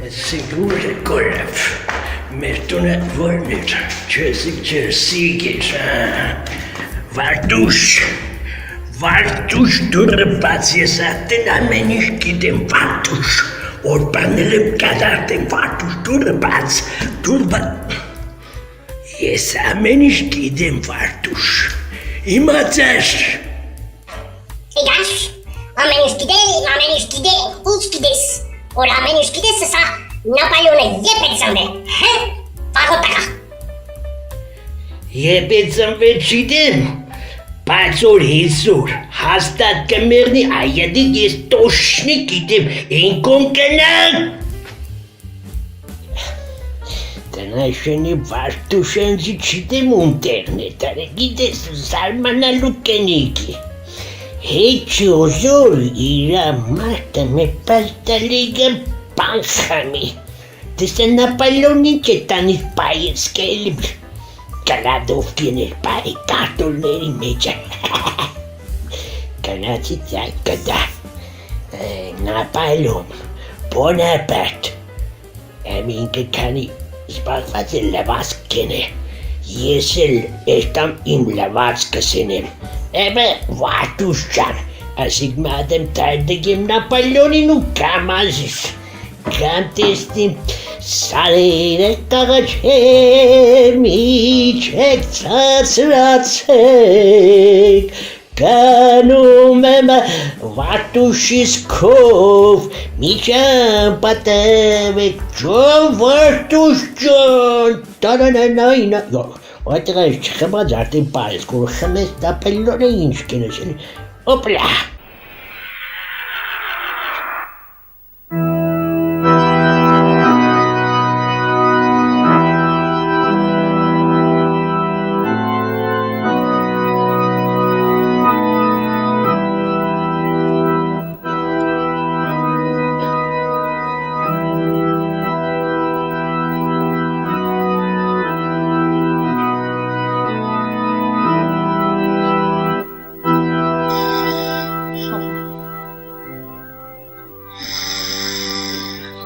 Սիգուրը կորավ, մեր տունը որն էր, չեսիք ջերսիգեր, Վարդուշ դուրը բաց ես ատեն ամեն ինչ գիտեմ Վարդուշ, որ բանել եմ կադարտ եմ Վարդուշ դուրը բաց, ես ամեն ինչ գիտեմ Վարդուշ, իմացար Իգաշ, ամեն ինչ գիտեմ, ինչ գիտես, որ ամեն ինչ գիտես սա Նապոլեոնը եբ է ծնվել, վաղոտակա Եբ է ծնվել չիտեմ Բայց որ հիսուր, հաստատ կմերնի այդիկ ես տոշնի գիտեմ, ինքոն կնան Տնաշենի Վարդուշենցի չիտեմ ունտերն է տարը, գիտես զարմանալու կենիքի Հեչ ուզոր իրա մարդը մե պաստալիգը պանխամի Դեսը Նապոլեոնին չէ տանից պայեց կելիմ Կլադովկին էր պարի կարտոլների մեջը Կնացի ձայք կդա Նապոլեոն, Բոնապարտ Ամինքը քանի սպարված է լվացք կենե Ես էլ էրտամ իմ լվացքը սենեմ Էմը Վարդուշ ջան Ասիկ մադեմ տարդգեմ Նապոլեոնին ու կամազիս Կամ տեսնիմ Սարերը կաղաչեր միջեք ծացրացեք Կանում եմ Վարդուշիս քով միջան պատևեք Ջոն Վարդուշ ջոն Տանանանայնա Այդտեղ այս չխմած արդեն պարես կոր խմես Նապոլեոնը ինչ կենես Օպլա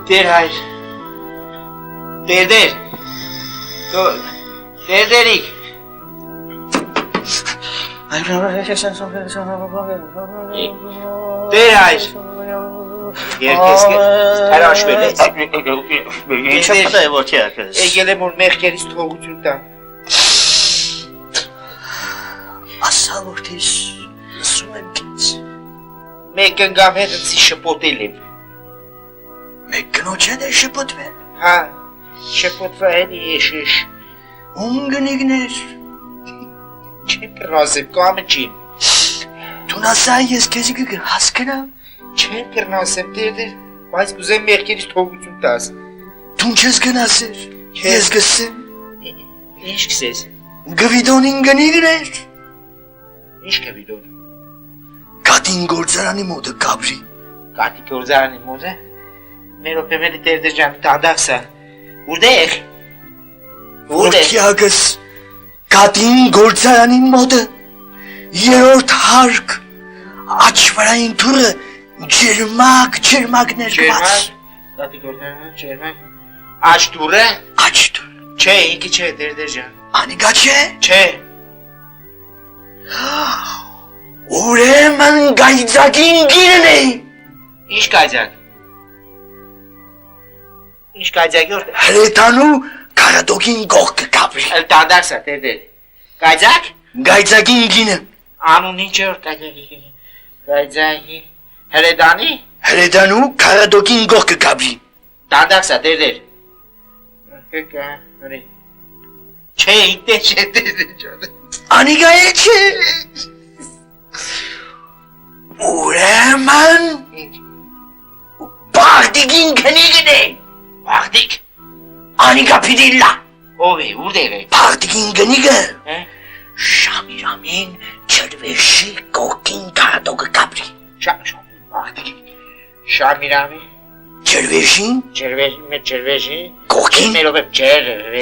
Դեր հայր, դեր, դերիկ Դեր հայր Երկես հրաշվել ես Ինչը պտա է որ չի արկես Եգել եմ որ մեղքերից թողություն տամ Ասա որ թիս լսում եմ կից Մեկ ընգամ հետ ընցի շպոտել եմ Մեկ կնոջ հետ է շպոտվել Հա, շպոտվա հետ եշիշ Ում գնիգներ Չեմ կրնազեմ կամը չին Դուն ասա ես կեզի հասկնամ Չեմ կրնազեմ դեր Բայց կուզեմ մեղքերից թողություն տաս Դուն չես գնասեր Ես գսեմ Ինչ կսես Գվիդոնին գնիգներ Ինչ կվիդոն Կատին գործարանի մոտը կաբրի Կատի գործարանի մոտը Մեր օպեմելի տերդեր ժան տադախսա Ուրդեղ Որքիագս Կատին գործարանի մոտը Երորդ հարկ Աչվարային թուրը ջերմակ ներկված Կատի գործարանի ջերմակ Աչ թուրը Չէ ինքի չէ տերդեր ժան Անիգա չէ Չէ Ուրեմն գայձակին գիրն է Ինչ գայձակ Ինչ գայձակ յորդ Հրետանու կարադոգին գող կկապրի Տադախսա տերդեր Գայձակ Գայձակին գինը Անուն ինչ յորդ գայձակի Գայձակի Հրետանի Հրետանու կարադոգին գող կկապրի Տադախսա տերդեր Չէ ինտե չէ տերդեր ջան Անիգա է չէ Ուրեմն Բաղդիկին կնիգն է Բաղդիկ Անիգա պիրիլլա Ով է ուրդեղ է Բաղդիկին կնիգը Շամիրամին չրվեշի կողքին կարադոգը կապրի Բաղդիկ Շամիրամի Չրվեշին Չրվեշին Կողքին Մերով եմ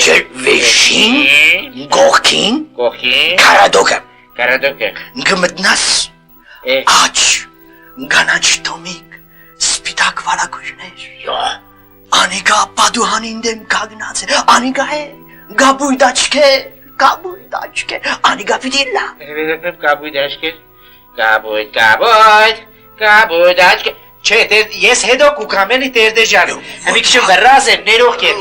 Չրվեշին Կողքին Կարադոգը Գմտնաս Աչ Գանաչ թոմիկ Սպիտակ վարագույրներ Անի Անիկա պատուհանին դեմ կագնած է, անիկա է, գաբույտ աչք է, անիկա պիտի լա։ Վերև գաբույտ աչքեր, գաբույտ աչքեր, չէ, ես հետո կուկամենի տերդեջան, մի քիչ վրազ եմ, ներող կերպ,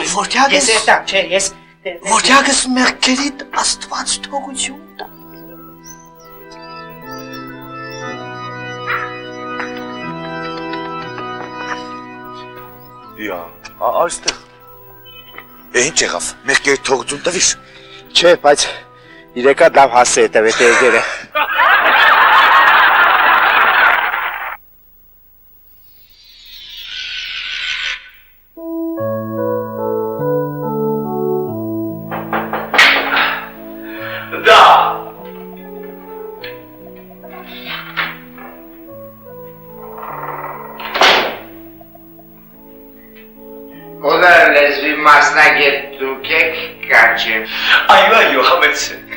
ես երտամ, չէ, ես Որտյակս մեղքերիդ աստված թողություն տա։ Յա, այստեղ։ Ինչ եղավ, մեղքերի թողություն տվիր։ Չէ, բայց իրեկա լավ հասե է տվե տերդերը։ Օդար լեզվի մասնագետ դուք եք կանչեմ։ Այո, համեցեք։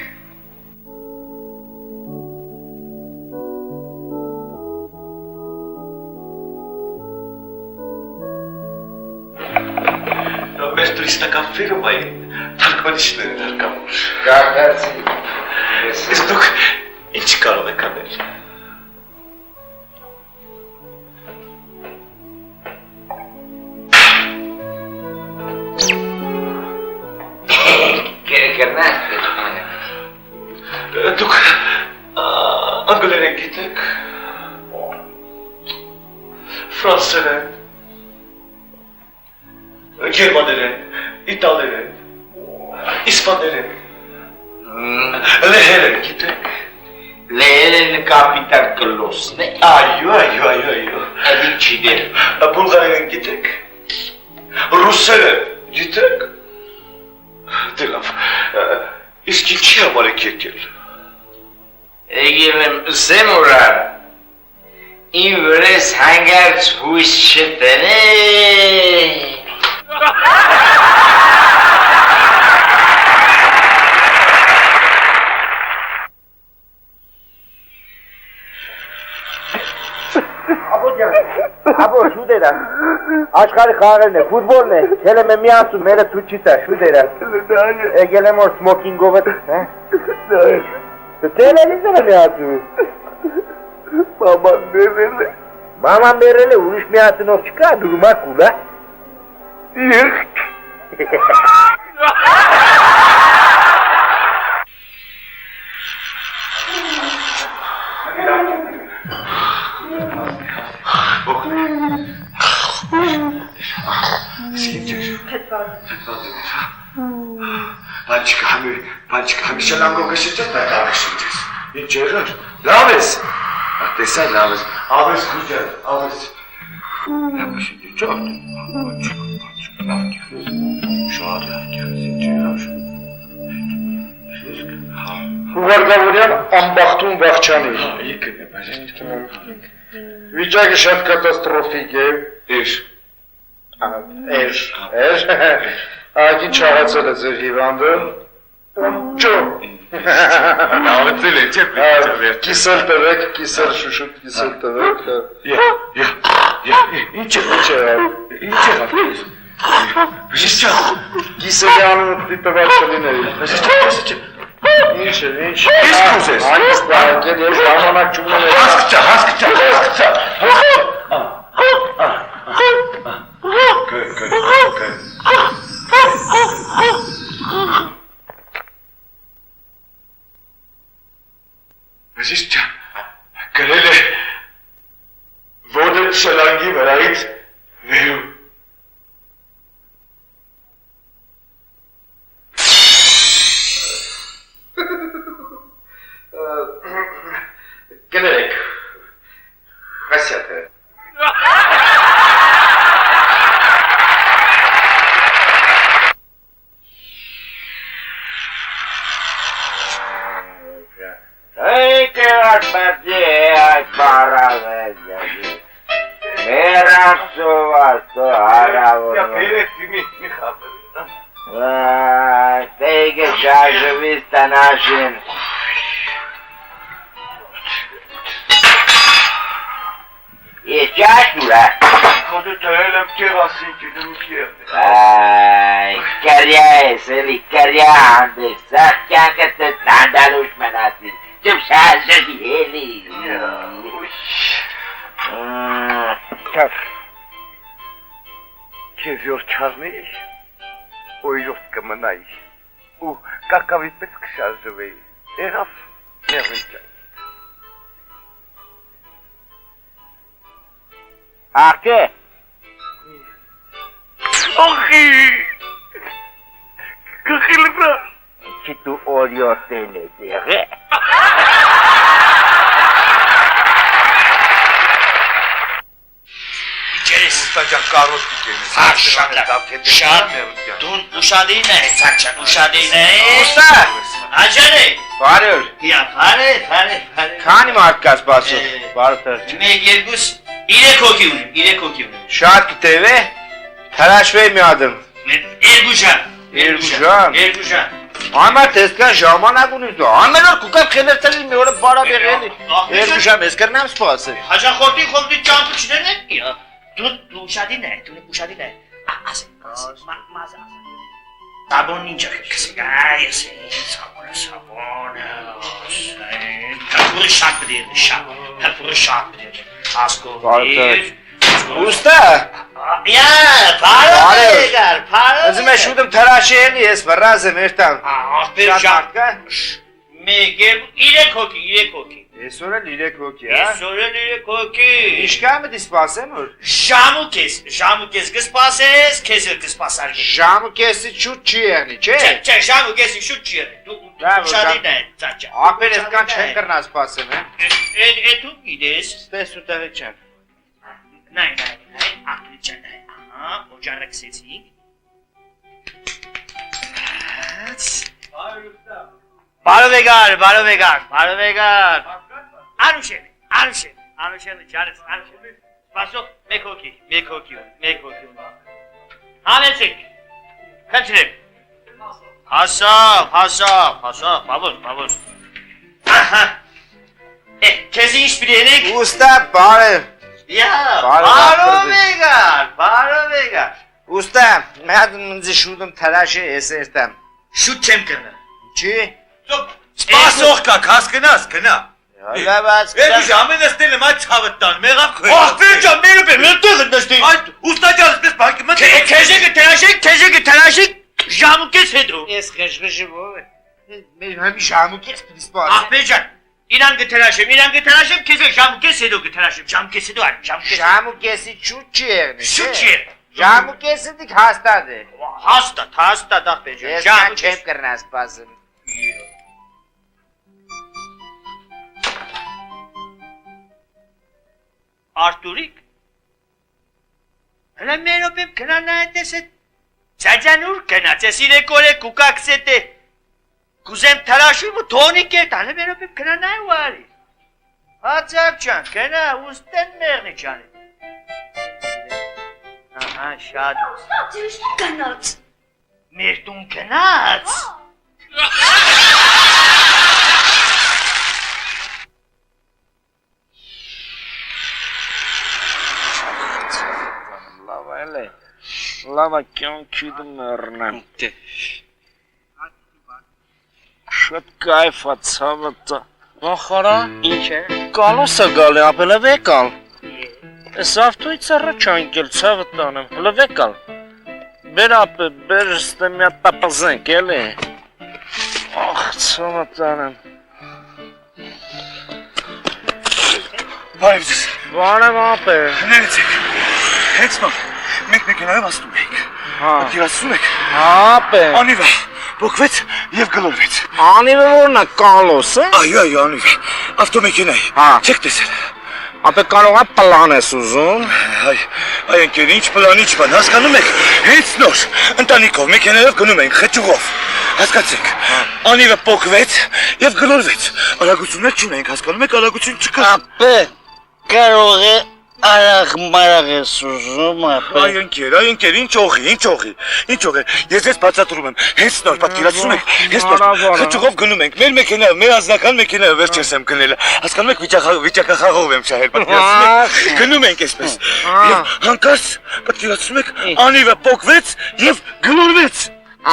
Մեր տուրիստական ֆիրմայի թարգմանիչներ են հարկավոր։ Գարդացի։ Իսկ դուք ինչ կարող եք անել։ Դուք անգլերեն գիտեք, ֆրանսերեն, գերմաներեն, իտալերեն, իսպաներեն, լեհերեն գիտեք։ Լեհերեն կապիտալ կլոսն է։ Այո։ Էդի չիդեր։ Բուլղարերեն գիտեք, ռուսերեն գիտեք։ Դե լավ, իսկ ինչի համար եք եկել։ Եկել եմ զեմուրան, իմ վրես հանգարց հույս չտնե։ Աբո շուտերա, աշխարի խաղերն է, ֆուտբոլն է, չելեմ է միացում, մերը թուչիտ է, շուտերա, եկել եմ որ սմոքինգով է, տելելիս է միացում, մաման մերել է, ուրիշ միացնով չկա, դուրմա կուլա, Պանչիկա հմիշը լանգով գշիճես, դա լավ գշիճես։ Ինչ երոր, լավ ես, տեսա լավ ես, ավես կուջեր, ավես։ Լավ գշիճի, ճոհտ, պանչիկա, լավ կերես, շատ լավ կերես, ինչ երոր։ Վարգավորյան ամբախտուն վաղճանի։ Եկն է, բայց Վիճակը շատ կատաստրոֆիկ է։ Ակին չաղացել է ձեր հիվանդը։ Ճո։ Լավեցել է, չէ պիտի։ Կիսել տվեք, կիսել շուշուտ, կիսել տվեք։ Ինչ եղավ։ Բժիշկ, Կիսելի անունը դիտված չլիներ։ Ինչ է։ Իսկ ուզես։ Այս բարգել ես ժամանակ չունեմ։ Հասկացա։ Բժիշկ, գրել է ոտը շլանգի վրայից վերում։ Կներեք, հասյատը։ Ես Շաշուրա։ Խոդը տվել եմ կեղասին գիտեմ Այ, կարյա ես, էլի, կարյա հանդեր, սաղ կյանքս դες դանդալուշ մնացիր, ճում շաշերի էլի։ Կավ, քեզ որ չարնեի, օյրոտ կմնայի, ու կարկավի պես կշարժվեի, եղավ ներվիճայ։ Աղջե։ Օխի, կխիլ վրա։ Չի դու օրյոտել ես եղե։ Ջես, ուստաջան կարոտ կենես։ Շատ, դուն ուշադին է, ծաչան ուշադին է։ Ուստա։ Աջան է։ Բարոր։ Հիա, բարե։ Քանի մարդ կա սպասում։ Բարոթեր։ Մեկ երկուս, 3 հոգի ունեմ։ Շատ կտև է։ Թրաշվեի մի ադմ։ Երկու ժամ։ Ամար տեսկան ժամանակ ունի դու։ Ամեն օր կուկավ խելերցելի մի օրը բարավ եղելի։ Երկու ժամ ես կրնամ սպասել։ Հաջախորդի խոմդի ճամպը չներն է։ Դու ուշադին է։ Ասե, մազա։ Սաբոն ինչա կսիկ, այս է, սաբոնը, հապուրը շատ բդիր, ասկովիր։ Ուստա։ Բարով Զմ է շուտում թրաշի էլի ես վրազ եմ երտան։ աղբեր շատ կա։ Մեկ երկու, 3 հոգի։ Այսօր էլ 3 հոգի, հա։ Այսօր էլ 3 հոգի։ Իշկան մտի սպասեմ որ։ Ժամուկես կսպասես, քեզ էլ կսպասար։ Ժամուկեսի շուտ չի եղնի, չէ։ Չէ, ժամուկեսի շուտ չի եղնի։ Դու շադին է, ծաչա։ Ապեր ես կան չեն կրնա սպասեմ, հա։ Էդ ու գիտես։ Ստես ու տեղի չեն։ Նայ, աղջան, ահա, օջարակսեցի։ Բարով եկար։ Անուշեն, ջարես, Սպասող, մեկ հոգի։ Համեցեք, խնդրեմ։ Հասավ, բավոր։ Ահա, քեզ ինչ պիրենեք։ Ուստա բարև։ Բարով եկար։ Ուստա, մեհատ մնձի շուտում թրաշի ես երտամ։ Շուտ չեմ կրնա։ Չի։ Սպասող կաք, հասկնաս, գնա։ Լավաց Երկու ժամեն էստել եմ այդ ցավը տան, մեղավ քույր։ Ախպեր ջան, մերուպ եմ, լտեղը նստի։ Այդ ուստաջան սպես բանկի մտ։ Քեզեկը թրաշեք, ժամուկես հետո։ Ես խեժխեժի ով է։ Մեր համի ժամուկես պիտի սպասեմ։ Ախպեր ջան, իրան գթրաշեմ, քեզ էլ ժամուկես հետո գթրաշեմ, ժամուկես հետո այլ, Ժամուկեսի շուտ չի եղնի, Շուտ չի եղնի։ Ժամուկեսի դիք հաստատ է։ Հաստատ, ախպեր ջան, Ես կան չեմ կրնա սպասեմ։ Արտուրիկ, հլը մերոպ եմ կնան նայդ ես էտ, ծաջան ուր կնաց, ես իրեք օր է կուկակս էտ է, կուզեմ թրաշում ու թոնիկ էտ, հլը մերոպ եմ կնան նայ ու արի, հացակ ճան, կնա, ուստեն մեղնի ճան է, ահա, շատ ուս, Կնոց։ մեր տուն կնաց, Լավա կյանքի դմերնեմ։ Շատ կայֆա ցավը։ Վախարա։ ինչ է, Կալոսը գալի ապել վեկալ։ Ես ավտոյից առաջանկել ցավը տանեմ, հլը վեկալ։ Բեր ապը, բեր ստեմյա տապազենք, էլի։ Ախ, ցավը տանեմ։ Բայվձես, Վանեմ ապը։ ներեցեք, հենց նոր, մեկ մեքենայով աստում ենք, ատիրացում եք, Ապը։ անիվը, բոքվեց և գլորվեց, Անիվը որնա կալոսը։ այո, անիվը, ավտոմեքենայի, չեք տեսել, Ապը կարողա պլան ես ուզում։ այ ընկեր, ինչ պլան, ինչ բան, հասկանում եք, հենց նոր, ընտանիքով, մեքենայով գնում ենք, խճուղով, հասկացեք, անիվը բոքվեց և գլորվեց, արագություններ չունենք, հասկանում եք, արագություն չկա։ Ապը կարող է Արախ մարախ ես ուզում ապե։ Այ ընկեր, ինչ օղի։ Ես ես բացատրում եմ։ Հենց նոր պատկերացնում եք, հենց նոր խճուղով գնում ենք։ Մեր մեքենայով, մեր անձնական մեքենայով վերջերս եմ գնել։ Հասկանում եք, վիճակախաղով եմ շահել, պատկերացնում եք։ Գնում ենք այսպես։ Եվ հանկարծ պատկերացնում եք, անիվը փոկվեց եւ գլորվեց։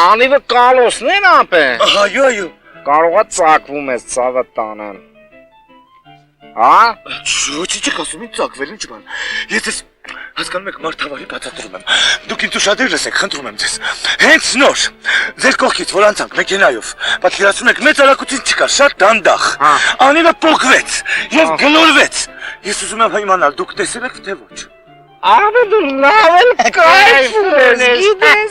Անիվը կալոսն են ապե։ Այո։ Կարողա ծակվում ես ցավը տանեմ։ Հա։ Ինչ եք ասում, ինչ ծակվել, ինչ բան։ Ես ես հասկանում եք մարդավարի բացատրում եմ։ Դուք ինձ ուշադիր լսեք, խնդրում եմ ձեզ։ Հենց նոր ձեր կողքից որ անցանք մեքենայով, պատկերացնում եք մեծ արագություն չկար, շատ դանդաղ։ Անիվը փոկվեց եւ գլորվեց։ Ես ուզում եմ իմանալ, դուք տեսել եք թե ոչ։ Ահա դու լավ էլ կայֆ ես, գիտես։